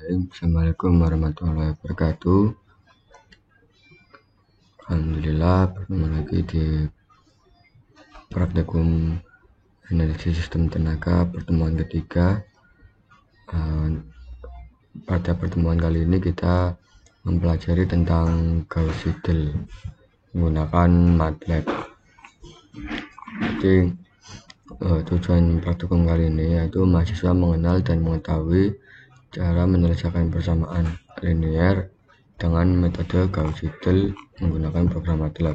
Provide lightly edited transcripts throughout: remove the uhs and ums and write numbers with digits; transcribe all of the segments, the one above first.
Bismillahirrahmanirrahim. Assalamualaikum warahmatullahi wabarakatuh. Alhamdulillah, bertemu lagi di praktikum analisis sistem tenaga pertemuan ketiga. Pada pertemuan kali ini kita mempelajari tentang Gauss Seidel menggunakan MATLAB. Jadi tujuan praktikum kali ini yaitu mahasiswa mengenal dan mengetahui cara menyelesaikan persamaan linear dengan metode Gauss Seidel menggunakan program MATLAB.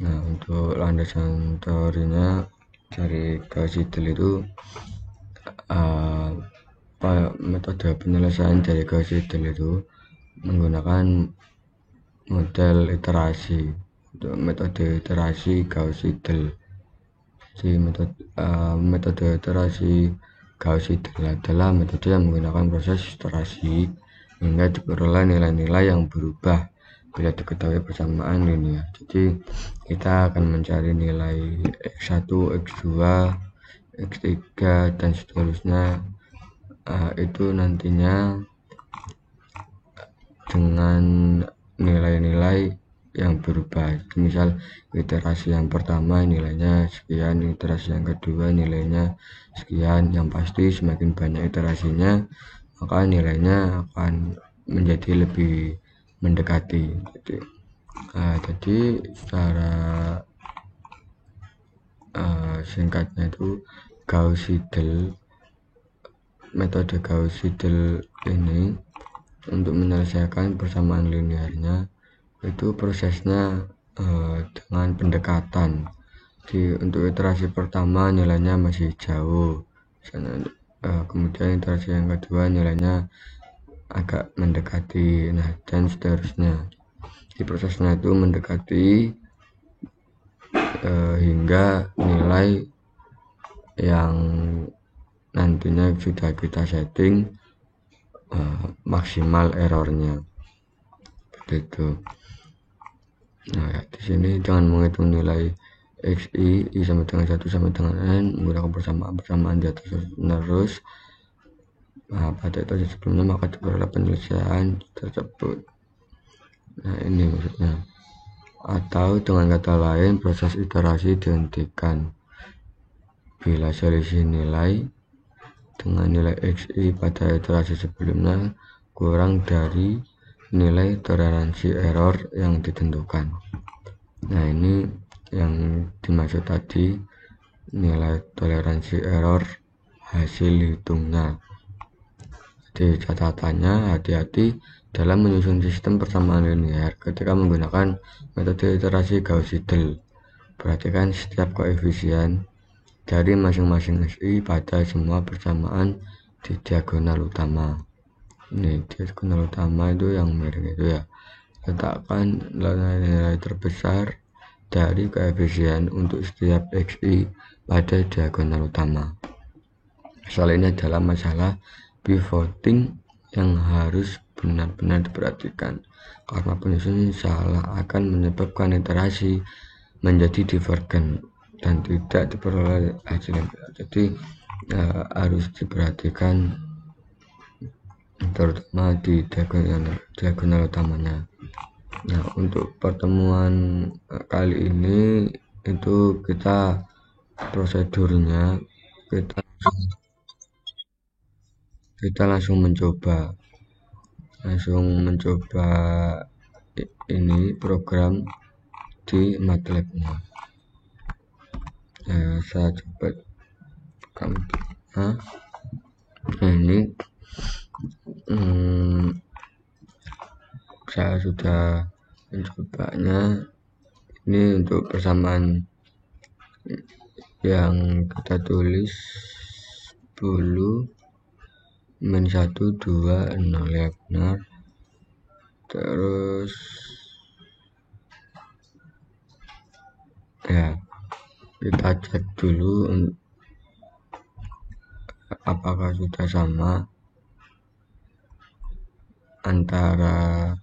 Nah, untuk landasan teorinya dari Gauss Seidel itu metode penyelesaian dari Gauss Seidel itu menggunakan model iterasi. Untuk metode iterasi Gauss Seidel, jadi metode iterasi Gauss Seidel adalah metode yang menggunakan proses iterasi hingga diperoleh nilai-nilai yang berubah bila diketahui persamaan linear. Jadi kita akan mencari nilai x1, x2, x3 dan seterusnya, itu nantinya dengan nilai-nilai yang berubah. Misal iterasi yang pertama nilainya sekian, iterasi yang kedua nilainya sekian. Yang pasti semakin banyak iterasinya maka nilainya akan menjadi lebih mendekati. Jadi secara singkatnya itu Gauss Seidel, metode Gauss Seidel ini untuk menyelesaikan persamaan linearnya itu prosesnya dengan pendekatan. Untuk iterasi pertama nilainya masih jauh, kemudian iterasi yang kedua nilainya agak mendekati, dan seterusnya. Di prosesnya itu mendekati hingga nilai yang nantinya sudah kita setting maksimal errornya, seperti itu. Nah, di sini jangan menghitung nilai xi sama dengan 1 sampai dengan n menggunakan persamaan di atas terus. Nah, pada iterasi sebelumnya maka diperoleh penyelesaian tersebut. Nah, ini maksudnya. Atau dengan kata lain, proses iterasi dihentikan bila selisih nilai dengan nilai xi pada iterasi sebelumnya kurang dari nilai toleransi error yang ditentukan. Nah, ini yang dimaksud tadi nilai toleransi error hasil hitungnya. Jadi catatannya, hati-hati dalam menyusun sistem persamaan linear ketika menggunakan metode iterasi Gauss Seidel. Perhatikan setiap koefisien dari masing-masing xi pada semua persamaan di diagonal utama. Ini diagonal utama itu yang miring itu ya. Letakkan nilai terbesar dari koefisien untuk setiap xi pada diagonal utama. Soal ini adalah masalah pivoting yang harus benar-benar diperhatikan, karena penyusunan salah akan menyebabkan iterasi menjadi divergen dan tidak diperoleh hasil yang benar. Jadi harus diperhatikan terutama di diagonal utamanya. Nah, untuk pertemuan kali ini itu kita prosedurnya kita langsung mencoba ini program di MATLAB-nya. Saya coba ini saya sudah mencobanya. Ini untuk persamaan yang kita tulis 10 min 1 2 0 ya benar. Terus ya kita cek dulu apakah sudah sama antara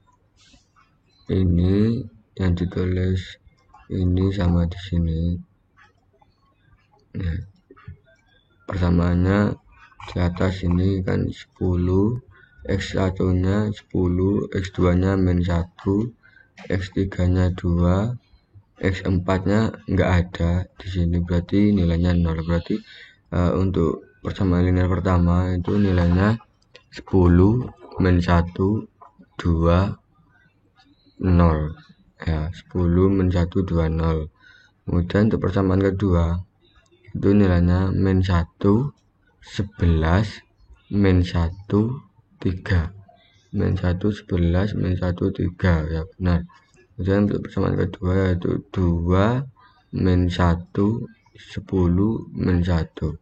ini yang ditulis ini sama di sini. Persamaannya di atas ini kan 10 X1 nya 10, X2 nya min 1, X3 nya 2, X4 nya enggak ada di sini, berarti nilainya 0. Berarti untuk persamaan linear pertama itu nilainya 10 min 1 2 0 ya, 10 min 1 2 0. Kemudian untuk persamaan kedua itu nilainya min 1 11 min 1 3, min 1 11 min 1 3 ya benar. Kemudian untuk persamaan kedua yaitu 2 min 1 10 min 1,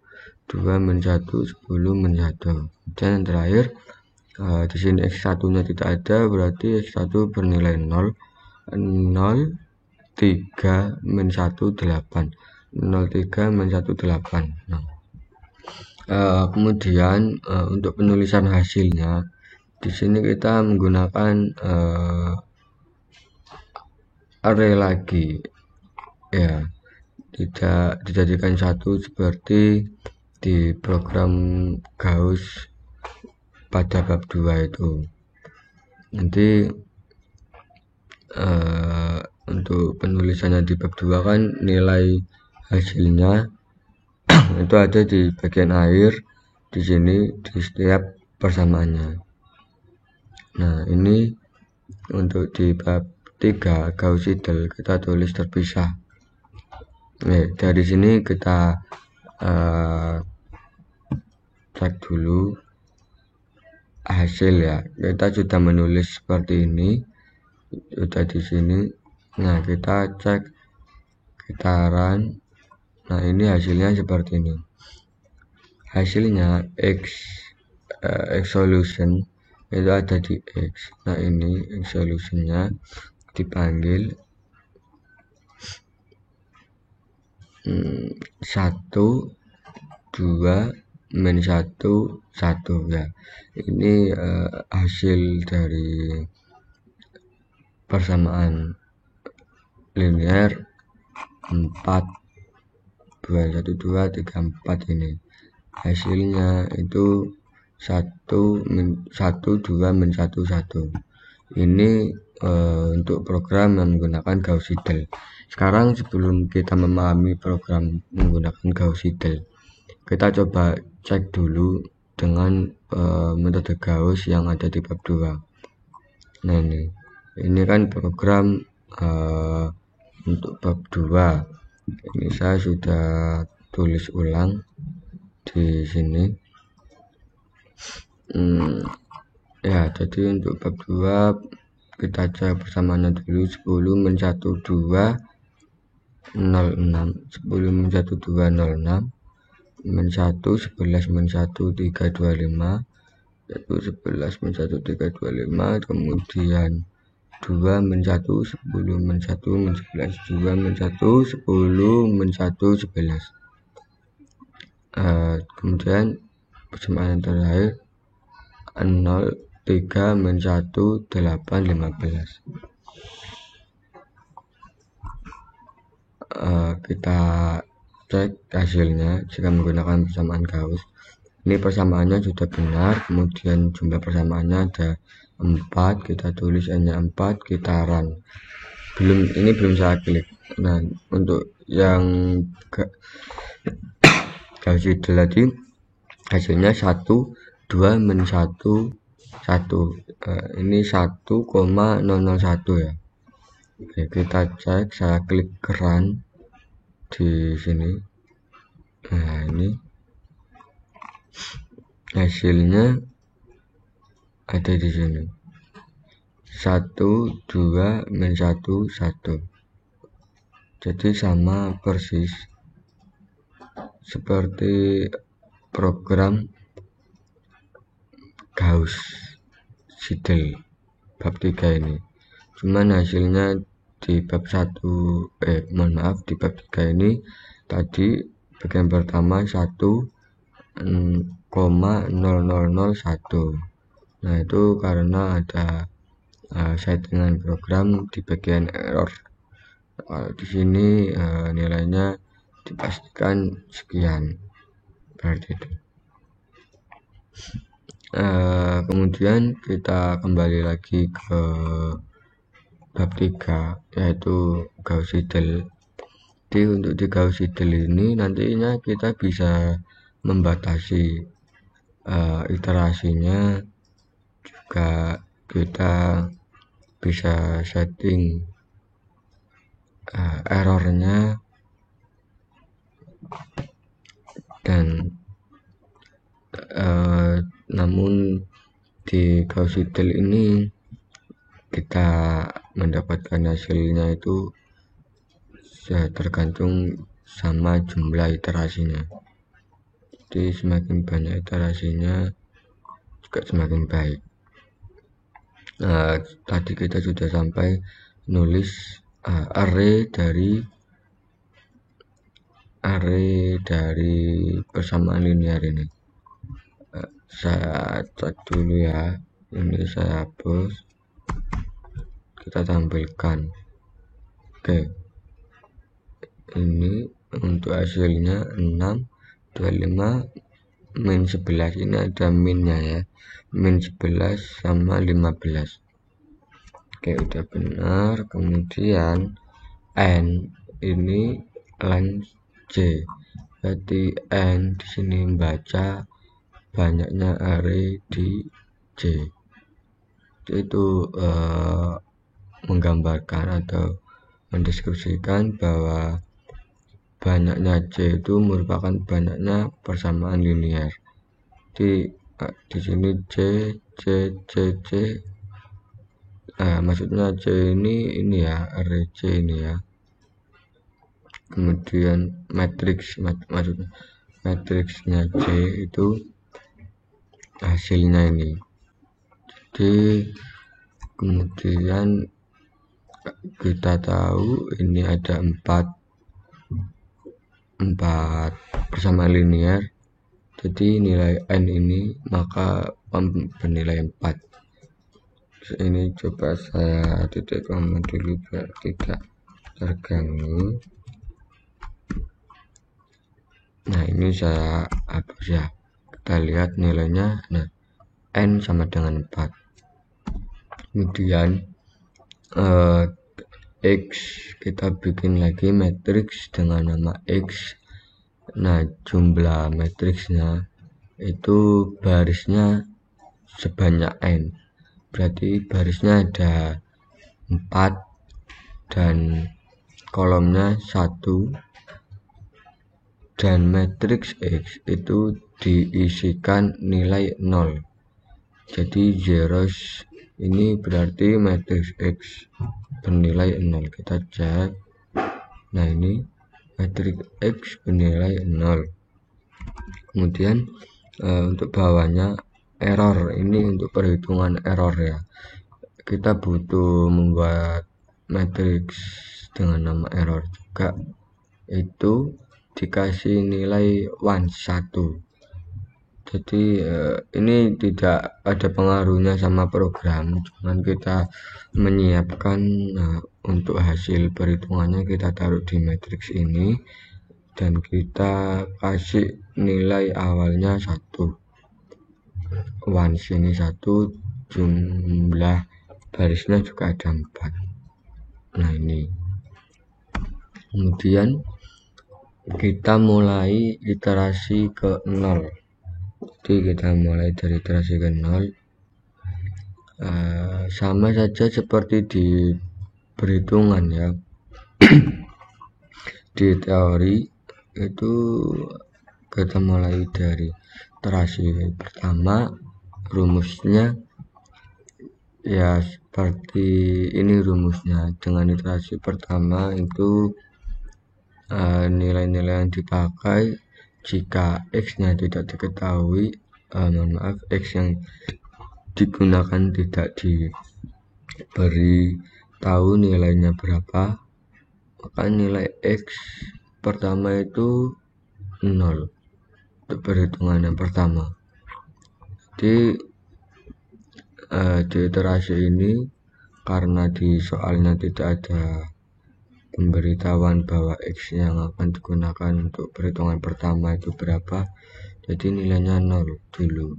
2 min 1 10 min 1. Dan yang terakhir di sini X1 nya tidak ada, berarti X1 bernilai 0, 0 3 min 1 8, 0 3 min 1 8. Nah, kemudian untuk penulisan hasilnya di sini kita menggunakan array lagi ya, tidak dijadikan satu seperti di program Gauss pada bab 2 itu. Nanti untuk penulisannya di bab 2 kan nilai hasilnya itu ada di bagian akhir di sini di setiap persamaannya. Nah, ini untuk di bab 3 Gauss Seidel kita tulis terpisah. Dari sini kita cek dulu hasil ya. Kita sudah menulis seperti ini, sudah di sini. Nah, kita cek getaran. Nah, ini hasilnya seperti ini. Hasilnya X solution itu ada di X. Nah, ini X solutionnya dipanggil 1 2 min 1 1 ya. Ini hasil dari persamaan linear 4 2 1 2 3 4 ini. Hasilnya itu 1 2 min 1 1. Ini untuk program yang menggunakan Gauss Seidel. Sekarang sebelum kita memahami program menggunakan Gauss Seidel, kita coba cek dulu dengan metode Gauss yang ada di bab 2. Nah, ini kan program untuk bab 2. Ini saya sudah tulis ulang di sini. Ya, jadi untuk bab 2 kita cek persamaannya dulu. 10 min 1 2 06, 10 min 1 2 06, min 1 11 min 1 3 25, yaitu 11 min 1 3 25. Kemudian 2 min 1 10 min 1 min 11, 2 min 1 10 min 1 11. Kemudian persamaan terakhir 0 3 min 1 8 15. Kita cek hasilnya jika menggunakan persamaan Gauss. Ini persamaannya sudah benar, kemudian jumlah persamaannya ada 4, kita tulis hanya 4, kita run. Ini belum saya klik. Nah, untuk yang Gauss Seidel tadi hasilnya 1 2 min 1 1. Ini 1,001 ya. Oke, kita cek, saya klik run di sini. Nah, ini hasilnya ada di sini. 1 2 min 1 1. Jadi sama persis seperti program Gauss Seidel bab 3 ini. Cuman hasilnya di bab 1 di bab 3 ini tadi bagian pertama 1,0001. Nah, itu karena ada settingan program di bagian error. Di sini nilainya dipastikan sekian, berarti itu. Kemudian kita kembali lagi ke bab 3, yaitu Gauss Seidel. Jadi untuk di Gauss Seidel ini nantinya kita bisa membatasi iterasinya, juga kita bisa setting errornya, dan namun di Gauss Seidel ini kita mendapatkan hasilnya itu tergantung sama jumlah iterasinya. Jadi semakin banyak iterasinya juga semakin baik. Tadi kita sudah sampai nulis array dari persamaan linear ini. Saya cek dulu ya, ini saya hapus, kita tampilkan. Oke, ini untuk hasilnya 6, 25, min 11. Ini ada minnya ya, min 11 sama 15. Oke, udah benar. Kemudian n ini length c, berarti n di sini membaca banyaknya array di C. Itu menggambarkan atau mendeskripsikan bahwa banyaknya C itu merupakan banyaknya persamaan linear. Di sini C, maksudnya C ini ya, array C ini ya. Kemudian maksudnya matriksnya C itu hasilnya ini. Jadi kemudian kita tahu ini ada 4 persamaan linear, jadi nilai n ini maka bernilai 4. Ini coba saya titik koma dulu biar tidak terganggu. Nah, ini saya hapus ya. Kita lihat nilainya. Nah, n sama dengan 4. Kemudian X, kita bikin lagi matriks dengan nama X. Nah, jumlah matriksnya itu barisnya sebanyak n, berarti barisnya ada 4 dan kolomnya 1, dan matriks X itu diisikan nilai 0. Jadi zeros ini berarti matriks X bernilai 0. Kita cek. Nah, ini matriks X bernilai 0. Kemudian untuk bawahnya error, ini untuk perhitungan error ya. Kita butuh membuat matriks dengan nama error juga, itu dikasih nilai 1. Jadi ini tidak ada pengaruhnya sama program, cuman kita menyiapkan untuk hasil perhitungannya kita taruh di matriks ini, dan kita kasih nilai awalnya 1. Once ini 1, jumlah barisnya juga ada 4. Nah, ini. Kemudian kita mulai iterasi ke 0. Jadi kita mulai dari iterasi ke 0. Sama saja seperti di perhitungan ya. Di teori itu kita mulai dari iterasi pertama, rumusnya ya seperti ini rumusnya. Dengan iterasi pertama itu nilai-nilai yang dipakai jika X-nya tidak diketahui, X yang digunakan tidak diberi tahu nilainya berapa, maka nilai X pertama itu 0 untuk perhitungan yang pertama. Jadi di iterasi ini, karena di soalnya tidak ada pemberitahuan bahwa X yang akan digunakan untuk perhitungan pertama itu berapa, jadi nilainya 0 dulu.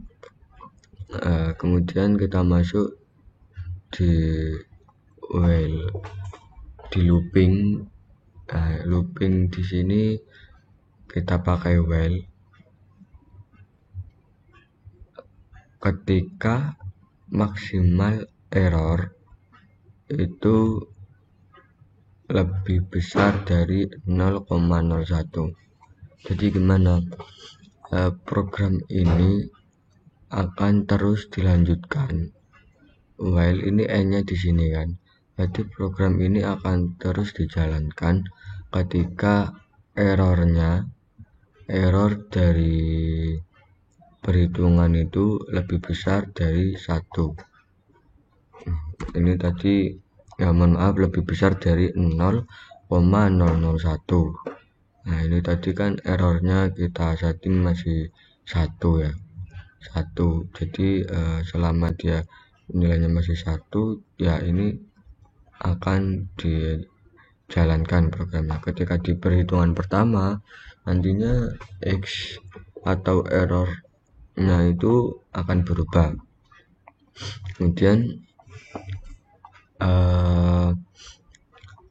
Kemudian kita masuk di while, di looping. Looping di sini kita pakai while ketika maksimal error itu lebih besar dari 0,01. Jadi gimana? Program ini akan terus dilanjutkan. While ini n-nya di sini kan. Jadi program ini akan terus dijalankan ketika error dari perhitungan itu lebih besar dari 1. Ini tadi mohon maaf, lebih besar dari 0,001. Nah, ini tadi kan errornya kita setting masih 1 ya. 1. Jadi selama dia nilainya masih 1, ya ini akan dijalankan programnya. Ketika di perhitungan pertama, nantinya X atau errornya itu akan berubah. Kemudian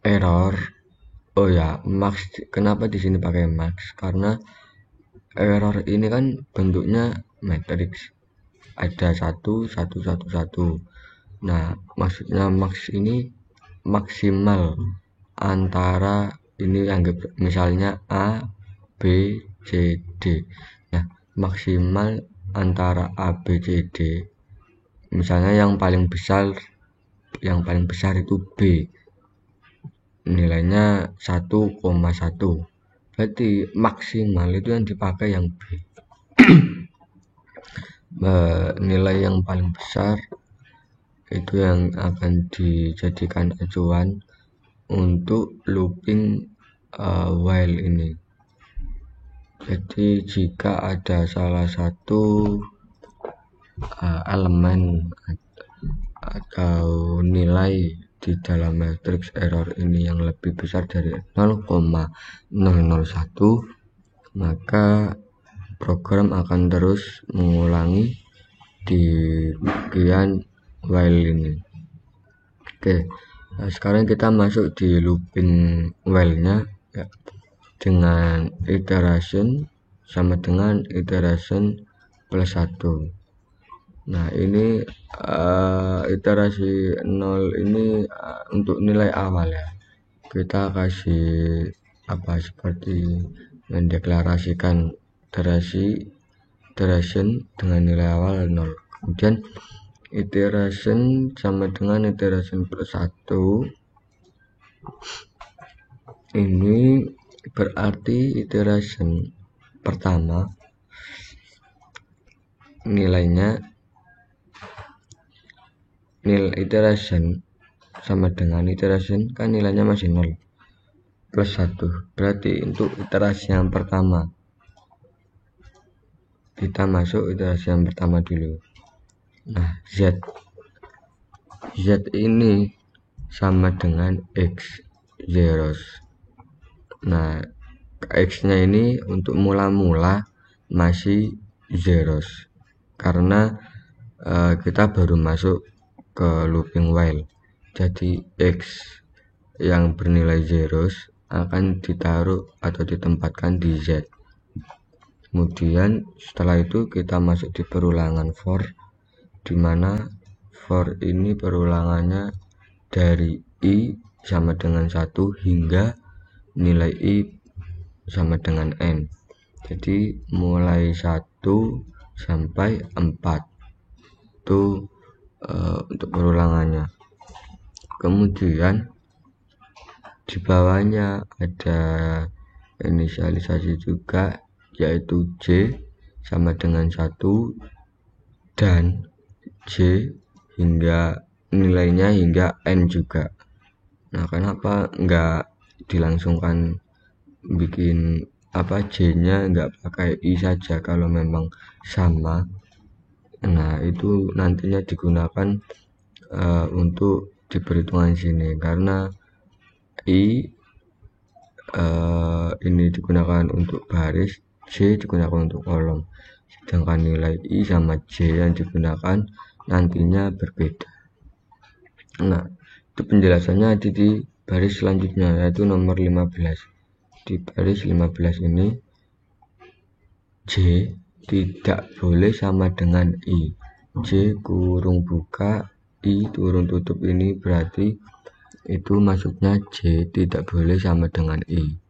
error, max. Kenapa di sini pakai max? Karena error ini kan bentuknya matriks, ada 1, 1, 1, 1. Nah, maksudnya max ini maksimal antara ini, anggap misalnya A, B, C, D. Nah, maksimal antara A, B, C, D, misalnya yang paling besar itu B, nilainya 1,1. Berarti maksimal itu yang dipakai yang B. Nilai yang paling besar itu yang akan dijadikan acuan untuk looping while ini. Jadi jika ada salah satu elemen atau nilai di dalam matriks error ini yang lebih besar dari 0,001, maka program akan terus mengulangi di bagian while ini. Oke, nah sekarang kita masuk di looping while-nya ya, dengan iteration sama dengan iteration plus 1. Nah, ini iterasi 0 ini untuk nilai awal ya. Kita kasih seperti mendeklarasikan iteration dengan nilai awal 0. Kemudian iteration sama dengan iteration plus 1. Ini berarti iteration pertama nilai iteration sama dengan iteration kan nilainya masih 0 plus 1. Berarti untuk iterasi yang pertama kita masuk iterasi yang pertama dulu. Nah, Z ini sama dengan X zeros. Nah, X nya ini untuk mula-mula masih zeros karena kita baru masuk ke looping while. Jadi X yang bernilai zeros akan ditaruh atau ditempatkan di Z. Kemudian setelah itu kita masuk di perulangan for, dimana for ini perulangannya dari I sama dengan 1 hingga nilai I sama dengan N. Jadi mulai 1 sampai 4 itu untuk perulangannya. Kemudian di bawahnya ada inisialisasi juga, yaitu J sama dengan 1 dan J hingga nilainya hingga N juga. Nah, kenapa enggak dilangsungkan bikin J nya enggak pakai I saja kalau memang sama? Nah, itu nantinya digunakan untuk di perhitungan sini, karena I ini digunakan untuk baris, J digunakan untuk kolom. sedangkan nilai I sama J yang digunakan nantinya berbeda. Nah, itu penjelasannya ada di baris selanjutnya, yaitu nomor 15. Di baris 15 ini J tidak boleh sama dengan I. J kurung buka, I kurung tutup, ini berarti itu maksudnya J tidak boleh sama dengan I.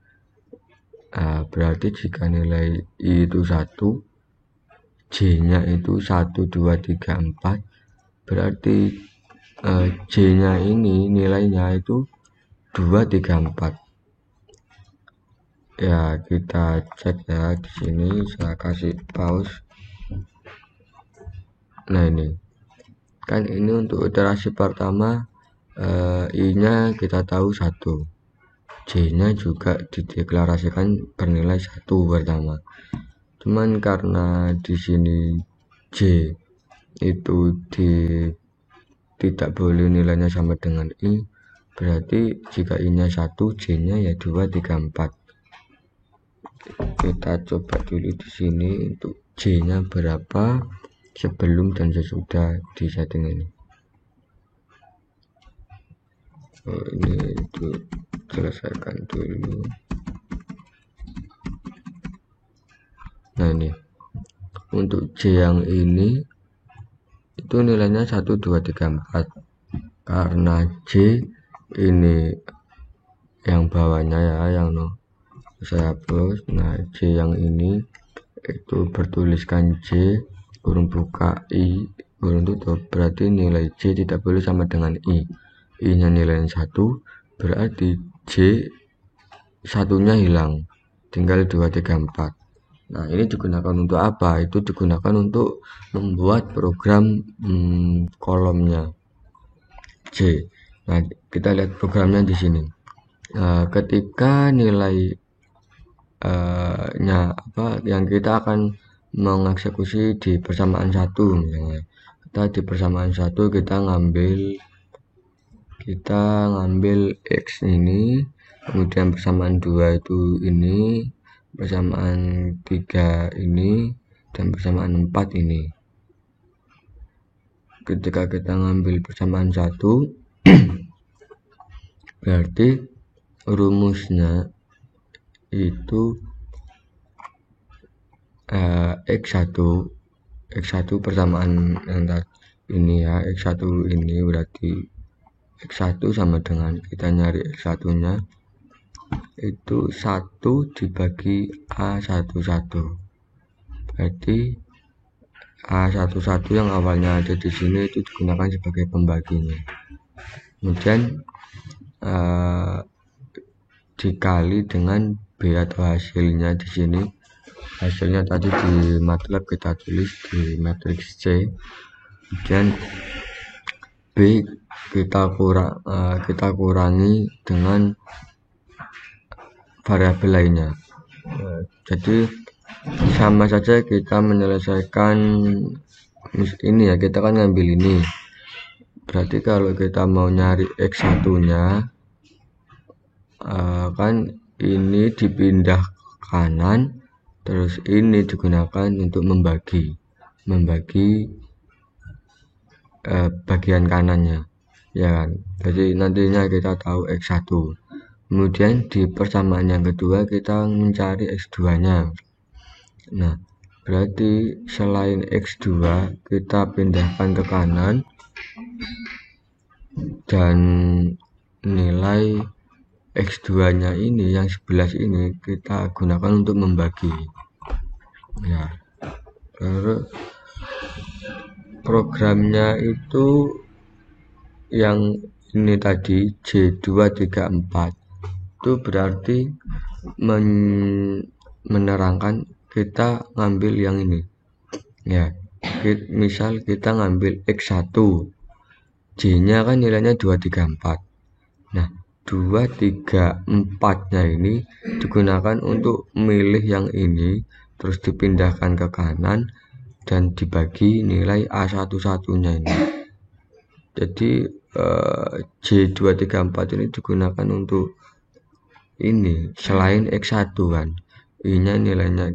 Berarti jika nilai I itu 1, J nya itu 1, 2, 3, 4, berarti J nya ini nilainya itu 2, 3, 4. Ya, kita cek ya di sini, saya kasih pause. Nah, ini kan ini untuk iterasi pertama, I nya kita tahu 1, J nya juga dideklarasikan bernilai 1 pertama. Cuman karena di sini J itu tidak boleh nilainya sama dengan I, berarti jika I nya 1, J nya ya 2, 3, 4. Kita coba dulu di sini untuk J nya berapa sebelum dan sesudah di setting ini. Ini itu selesaikan dulu. Nah, ini untuk J yang ini itu nilainya 1, 2, 3, 4. Karena J ini yang bawahnya ya, yang saya hapus. Nah, J yang ini itu bertuliskan J kurung buka I kurung tutup, berarti nilai J tidak boleh sama dengan I. I nya nilainya 1, berarti J satunya hilang, tinggal 2, 3, 4. Nah, ini digunakan untuk apa? Itu digunakan untuk membuat program kolomnya J. Nah, kita lihat programnya di sini. Ketika nilai yang kita akan mengeksekusi di persamaan 1, misalnya kita di persamaan 1 kita ngambil X ini, kemudian persamaan 2 itu ini, persamaan 3 ini, dan persamaan 4 ini. Ketika kita ngambil persamaan 1 berarti rumusnya itu X1 persamaan yang ini ya, X1 ini berarti X1 sama dengan kita nyari X1 nya itu 1 dibagi A11, berarti A11 yang awalnya ada di sini itu digunakan sebagai pembaginya, kemudian dikali dengan B atau hasilnya. Di sini hasilnya tadi di MATLAB kita tulis di matriks C, kemudian B kita kurangi dengan variabel lainnya. Jadi sama saja kita menyelesaikan ini ya, kita kan ngambil ini, berarti kalau kita mau nyari X1 nya kan ini dipindah kanan, terus ini digunakan untuk membagi bagian kanannya ya kan. Jadi nantinya kita tahu X1, kemudian di persamaan yang kedua kita mencari X2 nya. Nah, berarti selain X2 kita pindahkan ke kanan dan nilai X2 nya ini yang 11 ini kita gunakan untuk membagi ya. Terus programnya itu yang ini tadi J2, 3, 4 itu berarti menerangkan kita ngambil yang ini ya. Misal kita ngambil X1, J nya kan nilainya 2, 3, 4. Nah, 2, 3, 4 nya ini digunakan untuk milih yang ini, terus dipindahkan ke kanan dan dibagi nilai A11 nya ini. Jadi J2, 3, 4 ini digunakan untuk ini selain X1 kan. I nya nilainya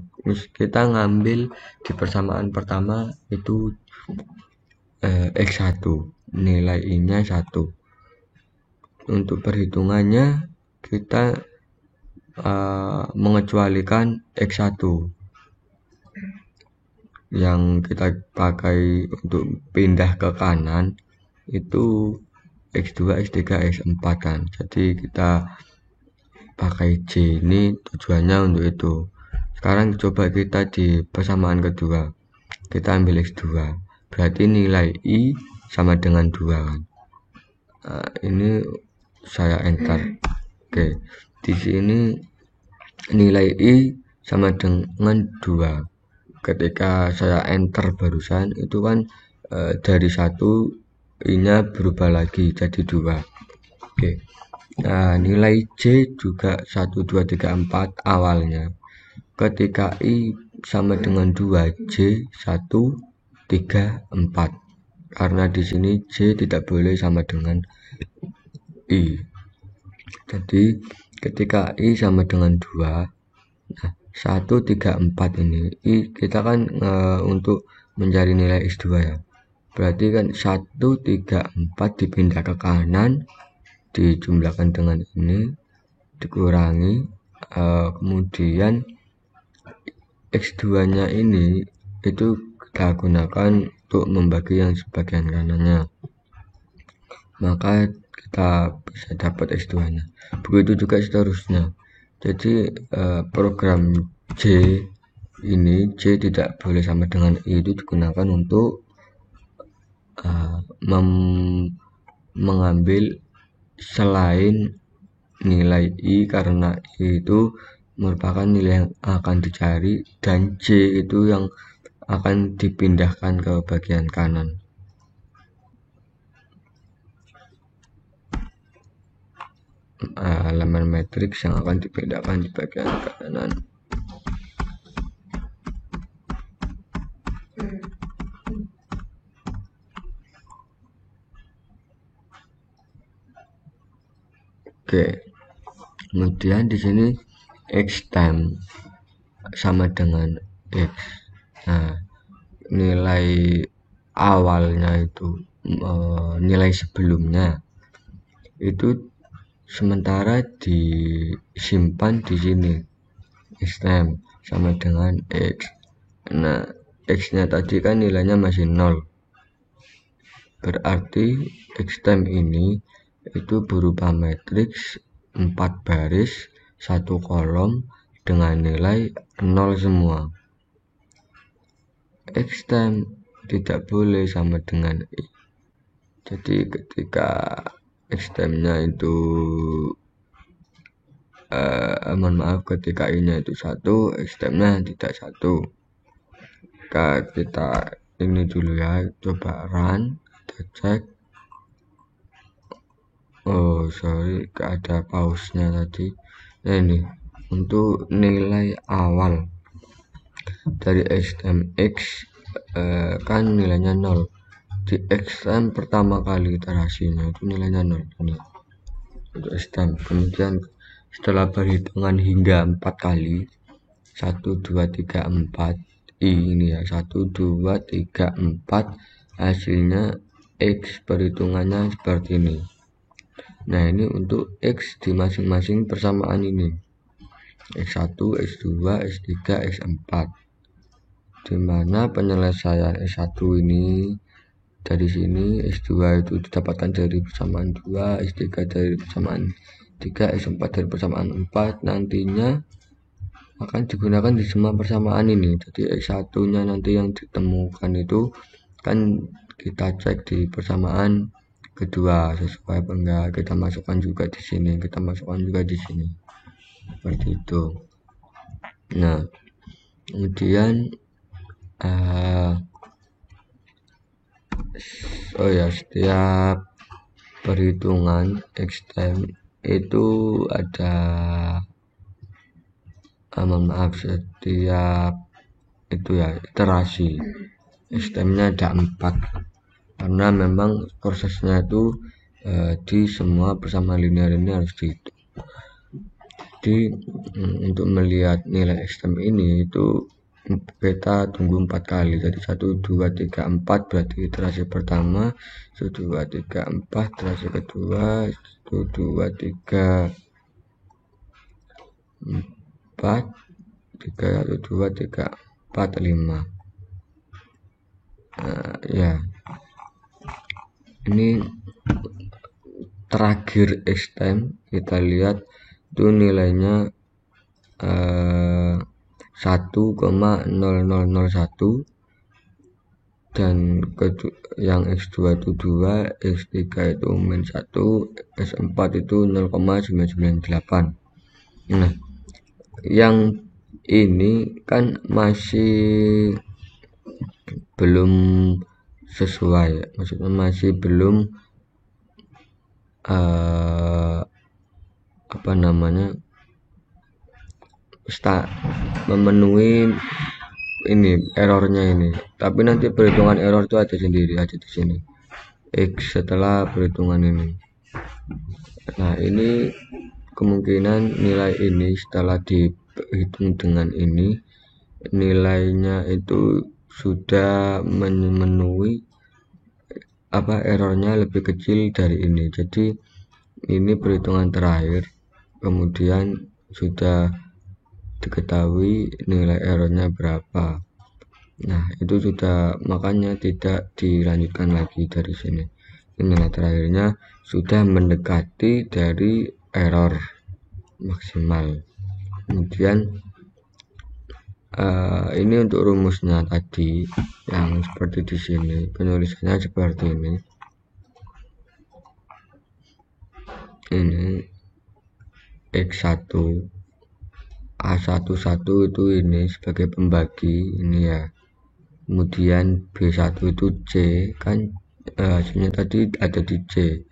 kita ngambil di persamaan pertama itu X1, nilai I nya 1. Untuk perhitungannya kita mengecualikan X1 yang kita pakai untuk pindah ke kanan itu X2, X3, X4 kan. Jadi kita pakai J ini tujuannya untuk itu. Sekarang coba kita di persamaan kedua, kita ambil X2, berarti nilai I sama dengan 2 kan. Nah, ini saya enter. Oke, di sini nilai I sama dengan 2. Ketika saya enter barusan itu kan dari 1 I nya berubah lagi jadi 2. Oke. Nah, nilai J juga 1, 2, 3, 4 awalnya. Ketika I sama dengan 2, J 1, 3, 4. Karena di sini J tidak boleh sama dengan I. Jadi ketika I sama dengan 2, nah 1, 3, 4 ini I kita kan untuk mencari nilai X2 ya. Berarti kan 1, 3, 4 dipindah ke kanan, dijumlahkan dengan ini, dikurangi, kemudian X2 nya ini itu kita gunakan untuk membagi yang sebagian kanannya, maka kita bisa dapat X2 nya. Begitu juga seterusnya. Jadi program J ini, J tidak boleh sama dengan I, itu digunakan untuk mengambil selain nilai I, karena I itu merupakan nilai yang akan dicari, dan J itu yang akan dipindahkan ke bagian kanan. Elemen matriks yang akan dipindahkan di bagian kanan. Oke. Kemudian di sini X time sama dengan X. Nah, nilai awalnya itu nilai sebelumnya itu sementara disimpan di sini. X time sama dengan X. Nah, X nya tadi kan nilainya masih 0. Berarti X time ini itu berupa matriks 4 baris 1 kolom dengan nilai 0 semua. X time tidak boleh sama dengan I. Jadi ketika X time nya itu ketika I nya itu 1, X time nya tidak 1. Kita ini dulu ya, coba run, kita cek. Oh sorry, ada pause-nya tadi. Nah ini untuk nilai awal dari X time X kan nilainya 0. Di X time pertama kali iterasinya itu nilainya 0 ini untuk X time. Kemudian setelah perhitungan hingga 4 kali, 1, 2, 3, 4 I ini ya, 1, 2, 3, 4, hasilnya X perhitungannya seperti ini. Nah ini untuk X di masing-masing persamaan ini, X1, X2, X3, X4, dimana penyelesaian X1 ini dari sini, X2 itu didapatkan dari persamaan 2, X3 dari persamaan 3, X4 dari persamaan 4, nantinya akan digunakan di semua persamaan ini. Jadi X1 nya nanti yang ditemukan itu kan kita cek di persamaan kedua sesuai apa enggak, kita masukkan juga di sini, kita masukkan juga di sini, seperti itu. Nah kemudian setiap perhitungan X time itu ada setiap itu ya iterasi X time nya ada 4, karena memang prosesnya itu di semua persamaan linear ini harus dihitung. Jadi untuk melihat nilai ekstrem ini itu kita tunggu 4 kali. Jadi 1, 2, 3, 4 berarti iterasi pertama, 1, 2, 3, 4 iterasi kedua, 1, 2, 3, 4, 3, 1, 2, 3, 4, 5. Ya, ini terakhir ekstrem kita lihat itu nilainya 1,0001 dan yang X2 itu 2, X3 itu min 1, S4 itu 0,998. Nah, yang ini kan masih belum sesuai, maksudnya masih belum memenuhi ini errornya ini. Tapi nanti perhitungan error itu ada sendiri aja di sini. X setelah perhitungan ini. Nah, ini kemungkinan nilai ini setelah dihitung dengan ini nilainya itu sudah memenuhi errornya lebih kecil dari ini. Jadi ini perhitungan terakhir, kemudian sudah diketahui nilai errornya berapa. Nah, itu sudah, makanya tidak dilanjutkan lagi dari sini. Nilai terakhirnya sudah mendekati dari error maksimal. Kemudian ini untuk rumusnya tadi yang seperti di sini, penulisannya seperti ini. Ini X1 A11 itu ini sebagai pembagi ini ya. Kemudian B1 itu C, kan hasilnya tadi ada di C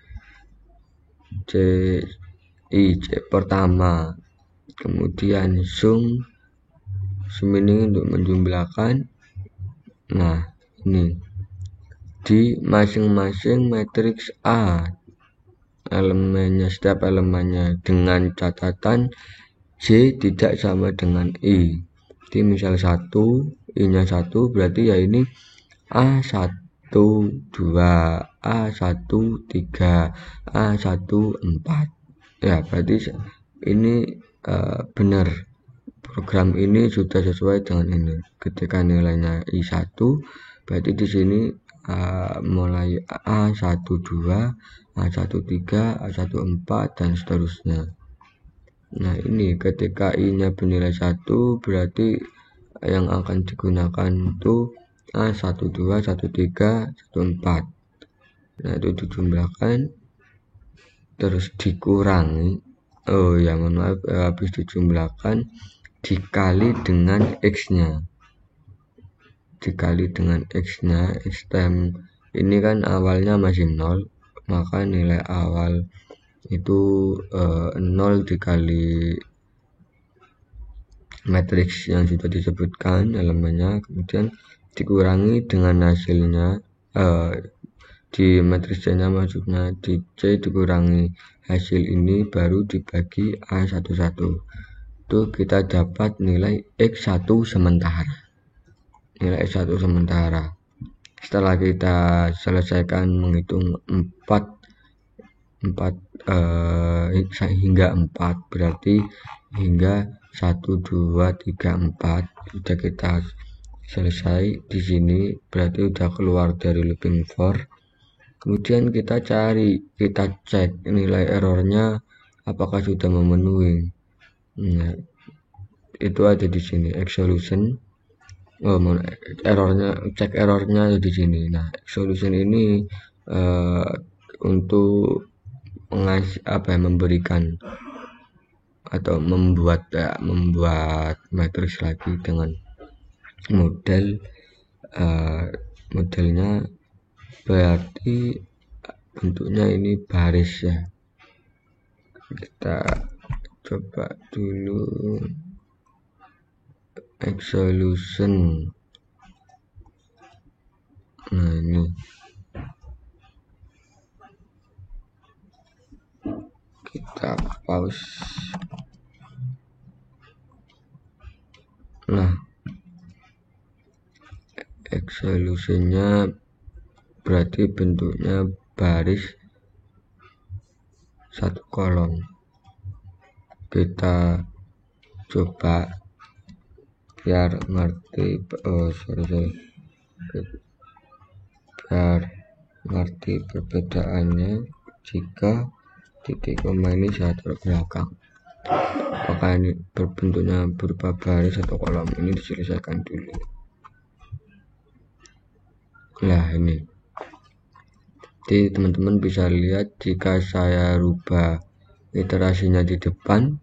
pertama. Kemudian sum ini untuk menjumlahkan. Nah, ini di masing-masing matriks A elemennya, setiap elemennya, dengan catatan J tidak sama dengan I. Jadi misal 1, I-nya 1 berarti ya ini A12, A13, A14. Ya, berarti ini benar. Program ini sudah sesuai dengan ini. Ketika nilainya I1, berarti di sini mulai A12, A13, A14 dan seterusnya. Nah, ini ketika I-nya bernilai 1 berarti yang akan digunakan itu A12, 13, 14. Nah, itu dijumlahkan terus dikurangi. Oh ya, mohon maaf, habis dijumlahkan dikali dengan X-nya. Dikali dengan X-nya, X-tem ini kan awalnya masih 0, maka nilai awal itu 0 dikali matriks yang sudah disebutkan elemennya, kemudian dikurangi dengan hasilnya di matriks C-nya, maksudnya di C dikurangi hasil ini baru dibagi A11. Itu kita dapat nilai X1 sementara. Nilai X1 sementara. Setelah kita selesaikan menghitung 4 hingga 4 berarti hingga 1, 2, 3, 4 sudah kita selesai di sini, berarti sudah keluar dari looping for. Kemudian kita cek nilai errornya apakah sudah memenuhi. Nah, itu ada di sini solution. Cek errornya ada di sini. Nah, solution ini untuk memberikan atau membuat matriks lagi dengan modelnya, berarti bentuknya ini baris ya. Kita coba dulu solution. Nah, ini kita pause. solusinya berarti bentuknya baris satu kolom. Kita coba biar ngerti biar ngerti perbedaannya jika titik koma ini saya taruh belakang. Apakah ini berbentuknya berupa baris atau kolom? Ini diselesaikan dulu. Nah, ini. Jadi teman-teman bisa lihat jika saya rubah iterasinya di depan,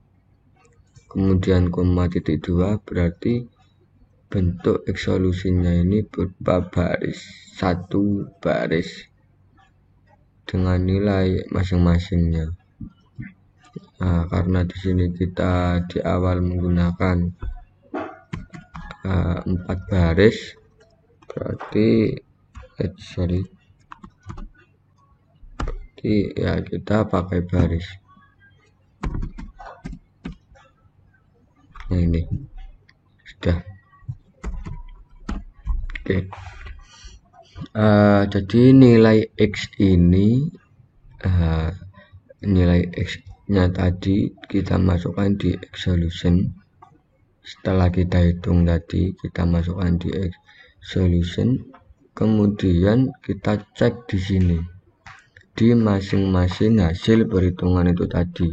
kemudian koma titik 2, berarti bentuk X solusinya ini berupa baris, satu baris dengan nilai masing-masingnya. Nah, karena di sini kita di awal menggunakan 4 baris, berarti ya kita pakai baris. Nah, ini sudah. Oke. Jadi nilai X ini nilai X nya tadi kita masukkan di X solution. Setelah kita hitung tadi, kita masukkan di X solution, kemudian kita cek di sini di masing-masing hasil perhitungan itu tadi.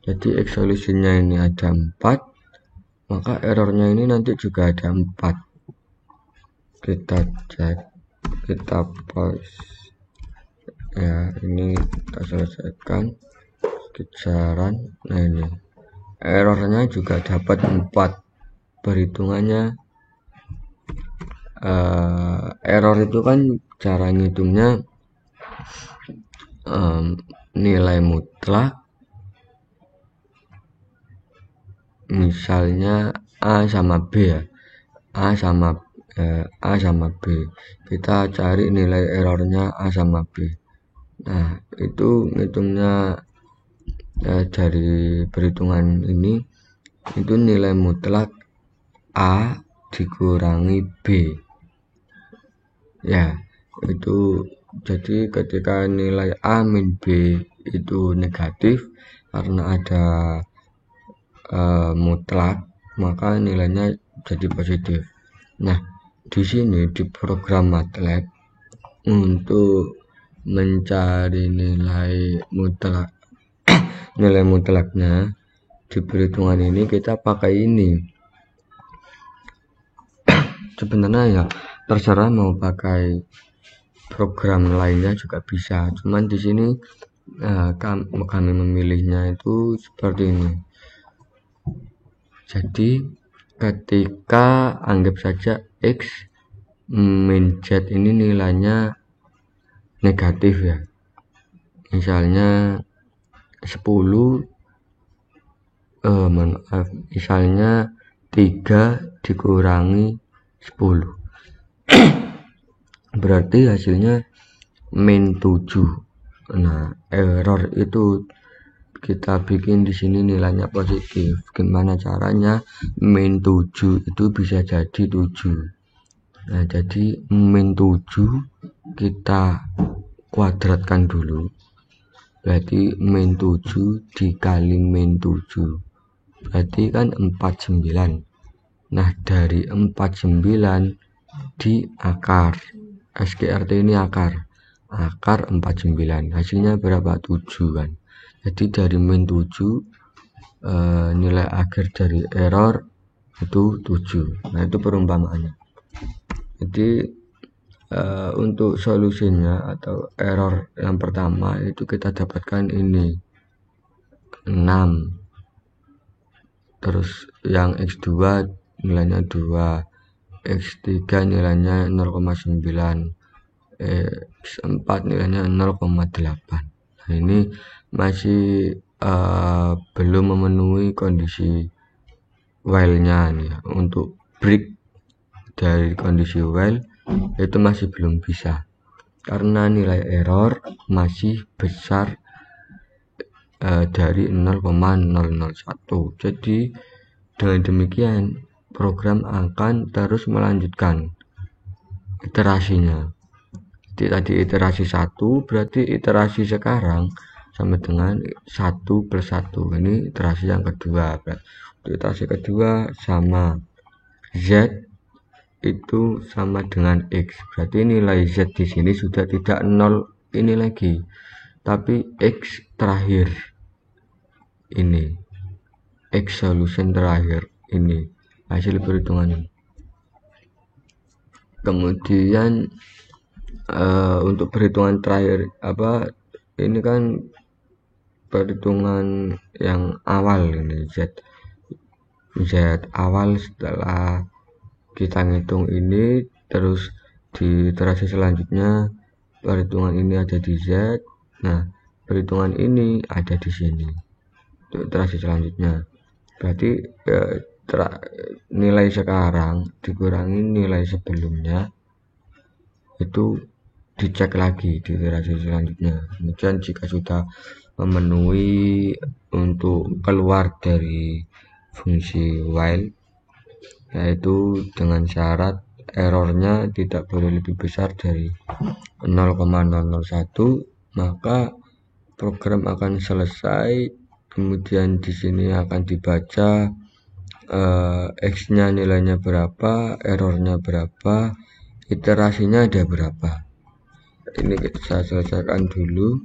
Jadi X solusinya ini ada 4, maka errornya ini nanti juga ada 4. Kita cek, kita pause ya, ini kita selesaikan kejaran. Nah, ini errornya juga dapat 4. Perhitungannya error itu kan cara ngitungnya nilai mutlak, misalnya A sama B ya, A sama B, kita cari nilai errornya A sama B. Nah, itu ngitungnya dari perhitungan ini itu nilai mutlak A dikurangi B ya. Itu jadi ketika nilai A min B itu negatif karena ada mutlak, maka nilainya jadi positif. Nah, di sini di program MATLAB untuk mencari nilai mutlak nilai mutlaknya di perhitungan ini kita pakai ini. Sebenarnya ya terserah mau pakai program lainnya juga bisa, cuman di sini kami memilihnya itu seperti ini. Jadi ketika anggap saja X min Z ini nilainya negatif ya, misalnya 10 misalnya 3 dikurangi 10 berarti hasilnya min 7. Nah, error itu kita bikin di sini nilainya positif. Gimana caranya? Min 7 itu bisa jadi 7. Nah, jadi min 7 kita kuadratkan dulu. Berarti min 7 dikali min 7 berarti kan 49. Nah, dari 49 di akar, SQRT ini akar 49, hasilnya berapa? 7 kan. Jadi dari min 7 nilai akhir dari error itu 7. Nah, itu perumpamaannya. Jadi untuk solusinya atau error yang pertama itu kita dapatkan ini 6, terus yang X2 nilainya 2, X3 nilainya 0,9, X4 nilainya 0,8. Nah, ini masih belum memenuhi kondisi while-nya nih ya. Untuk break dari kondisi while itu masih belum bisa karena nilai error masih besar dari 0,001. Jadi dengan demikian program akan terus melanjutkan iterasinya. Jadi tadi iterasi 1, berarti iterasi sekarang sama dengan 1 plus 1. Ini iterasi yang kedua. Untuk iterasi kedua sama Z itu sama dengan X. Berarti nilai Z di sini sudah tidak 0 ini lagi, tapi X terakhir ini. X solution terakhir ini hasil perhitungan ini. Kemudian untuk perhitungan terakhir ini kan perhitungan yang awal ini Z awal. Setelah kita ngitung ini, terus di iterasi selanjutnya perhitungan ini ada di Z. Nah, perhitungan ini ada di sini untuk iterasi selanjutnya. Berarti nilai sekarang dikurangi nilai sebelumnya itu dicek lagi di iterasi selanjutnya. Kemudian jika sudah memenuhi untuk keluar dari fungsi while, yaitu dengan syarat errornya tidak boleh lebih besar dari 0,001, maka program akan selesai. Kemudian di sini akan dibaca X-nya nilainya berapa, errornya berapa, iterasinya ada berapa. Ini saya selesaikan dulu.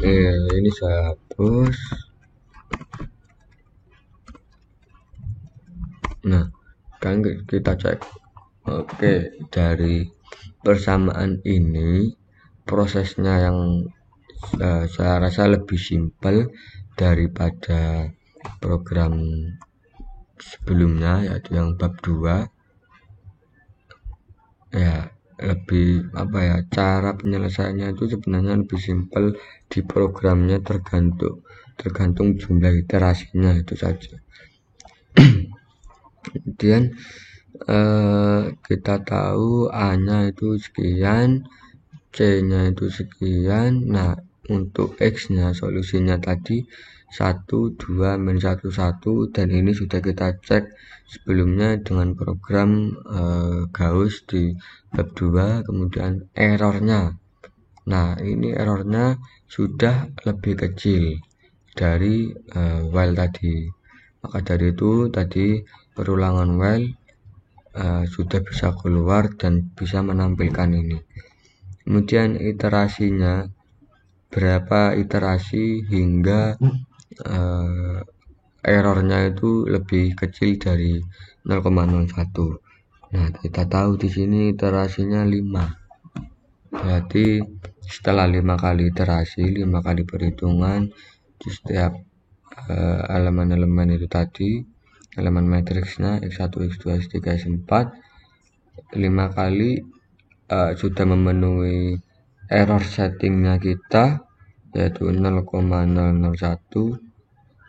Ini saya hapus. Nah, kan kita cek. Oke, dari persamaan ini prosesnya yang saya rasa lebih simpel daripada program sebelumnya, yaitu yang bab 2. Ya, lebih cara penyelesaiannya itu sebenarnya lebih simpel di programnya, tergantung jumlah iterasinya itu saja. Kemudian kita tahu A-nya itu sekian, C-nya itu sekian. Nah, untuk X-nya solusinya tadi 1, 2, min 1, 1, dan ini sudah kita cek sebelumnya dengan program Gauss di bab 2. Kemudian errornya, nah ini errornya sudah lebih kecil dari while tadi. Maka dari itu tadi perulangan while sudah bisa keluar dan bisa menampilkan ini. Kemudian iterasinya, berapa iterasi hingga errornya itu lebih kecil dari 0,01. Nah, kita tahu di sini iterasinya 5. Berarti setelah 5 kali iterasi, 5 kali perhitungan di setiap elemen-elemen itu tadi, elemen matriksnya X1, X2, X3, X4, 5 kali sudah memenuhi error settingnya kita, yaitu 0,001,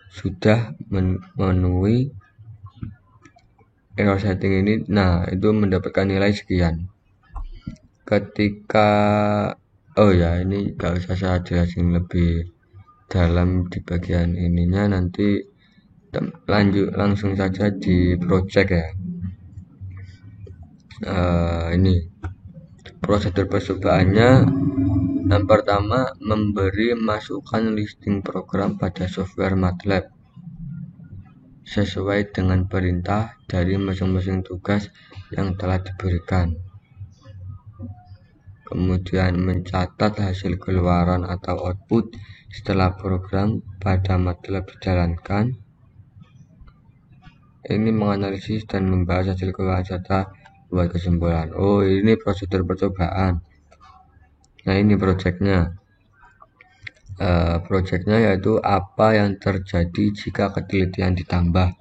sudah memenuhi error setting ini. Nah, itu mendapatkan nilai sekian. Ketika ini gak usah saya jelasin lebih dalam di bagian ininya, nanti langsung saja di project ya. Ini prosedur percobaannya. Yang pertama, memberi masukan listing program pada software MATLAB sesuai dengan perintah dari masing-masing tugas yang telah diberikan. Kemudian mencatat hasil keluaran atau output setelah program pada MATLAB dijalankan. Ini menganalisis dan membahas hasil keluaran serta buat kesimpulan. Ini prosedur percobaan. Nah, ini projectnya. Projectnya yaitu apa yang terjadi jika ketelitian ditambah.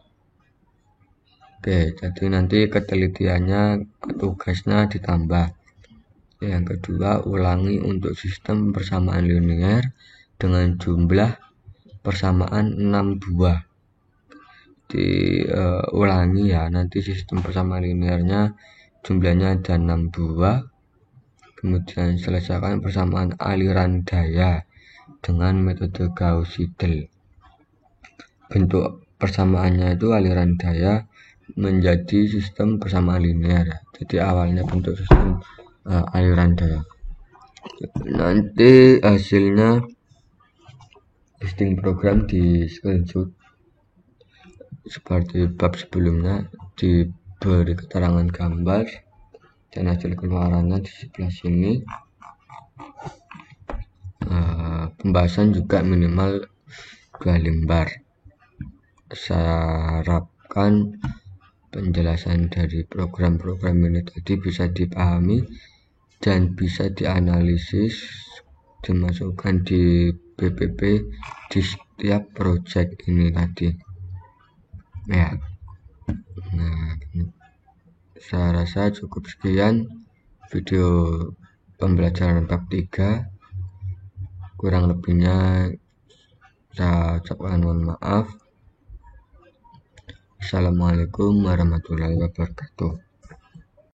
Oke, jadi nanti ketelitiannya, tugasnya ditambah. Yang kedua, ulangi untuk sistem persamaan linear dengan jumlah persamaan 6 buah. Diulangi ya, nanti sistem persamaan linearnya jumlahnya ada 6 buah. Kemudian selesaikan persamaan aliran daya dengan metode Gauss-Seidel. Bentuk persamaannya itu aliran daya menjadi sistem persamaan linear ya. Jadi awalnya bentuk sistem aliran daya. Nanti hasilnya listing program di screenshot seperti bab sebelumnya, diberi keterangan gambar dan hasil keluarannya di sebelah sini. Pembahasan juga minimal 2 lembar. Saya harapkan penjelasan dari program-program ini tadi bisa dipahami dan bisa dianalisis, dimasukkan di BPP di setiap project ini tadi ya. Nah, saya rasa cukup sekian video pembelajaran bab 3. Kurang lebihnya saya ucapkan mohon maaf. Assalamualaikum warahmatullahi wabarakatuh.